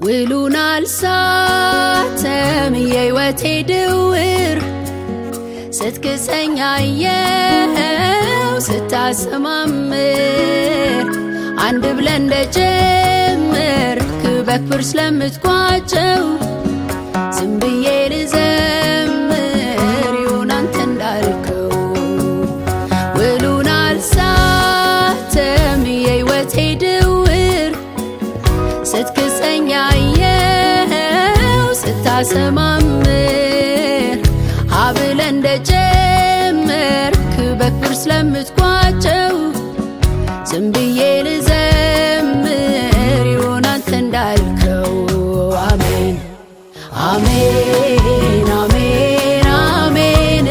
ውሉን አልሳተም የሕይወቴ ድውር ስትክሰኝ አየው ስታሰማምር አንድ ብለህ እንደጀመርክ በክብር ስለምትቋጨው ዝም ብዬ ልዘምር ይሁን አንተ እንዳልከው። ውሉን አልሳተም የሕይወቴ ድውር ስትክሰኝ አየው ስታሰማምር ብለህ እንደጀመርክ በክብር ስለምትቋጨው ዝም ብዬ ልዘምር ይሁን አንተ እንዳልከው። አሜን አሜን አሜን አሜን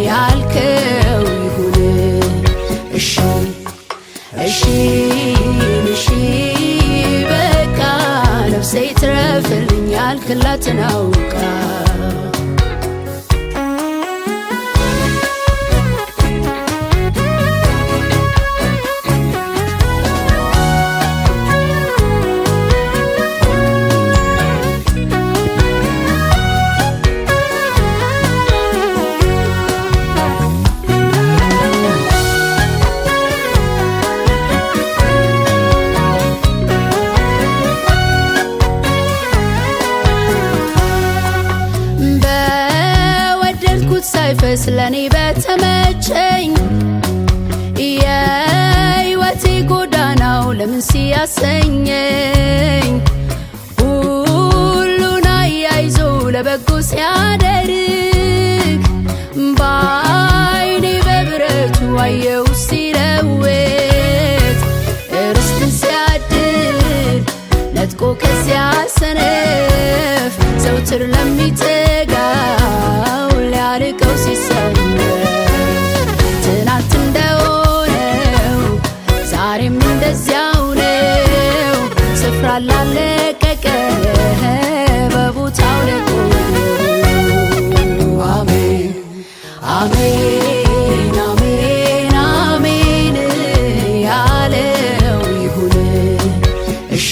ያልከው ይሁን። እሺ እሺ እሺ በቃ ነፍሴ ትረፍልኝ ያልክላትን አውቃ ሳይፈስ ለኔ በተመቸኝ የሕይወቴ ጎዳናው ለምን ሲያሰኘኝ ሁሉን አያይዞ ለበጎ ሲያደርግ በዓይኔ በብረቱ አየው ሲለውጥ ርስትን ሲያድል ነጥቆ ከዚያ ሰነፍ ዘውትር ለሚተጋው ሊያርቀው ሲሰነፍ ትናንት እንደሆነው ዛሬም እንደዚያው ነው ስፍራ ላለቀቀ በቦታው ለቆመው። አሜን አሜን አሜን አሜን ያለው ይሁን። እሺ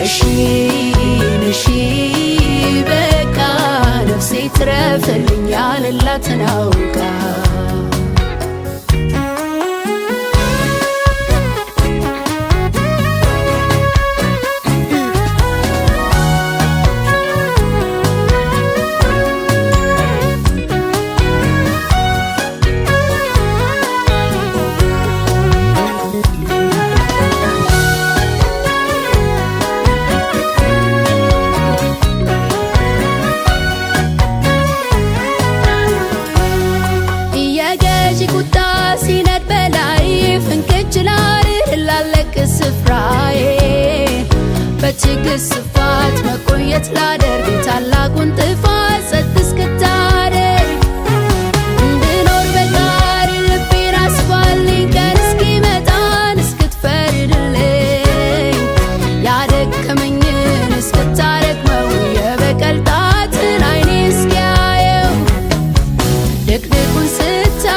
እሺ እሺ በቃ ነፍሴ ትረፍልኝ ያልላትን አውቃ ቁጣ ሲነድ በላይ ፍንክች ላርህ ላለቅ ስፍራዬ በትዕግስት ስፋት መቆየት ላደርግ ታላቁን ጥፋት ጸጥ እስክታደርግ እንድኖር በቃል ልቤን አስፋልኝ ቀን እስኪመጣን እስክትፈርድልኝ ያደከመኝን እስክታረግመው የበቀል ጣትን አይኔ እስኪያየው ድቅድቁን ስታ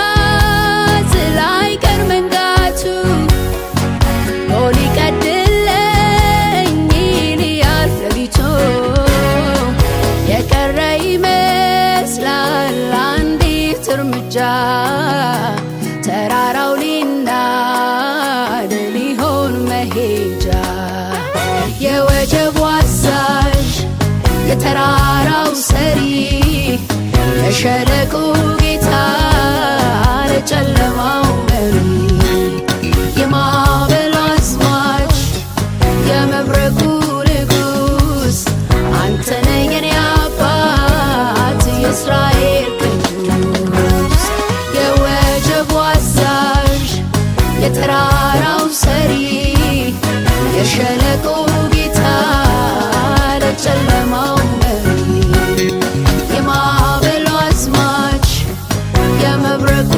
ተራራው ሊናድ ሊሆን መሄጃ የወጀቡ አዛዥ የተራራው ሰሪ የሸለቆ ጌታ ለጨለማው መሪ የማዕበሉ አዝማች የመብረቁ ንጉሥ አንተነ የኔ አባት የእስራኤል የተራራው ሰሪ የሸለቆ ጌታ ለጨለማው መሪ የማዕበሉ አዝማች የመብረቁ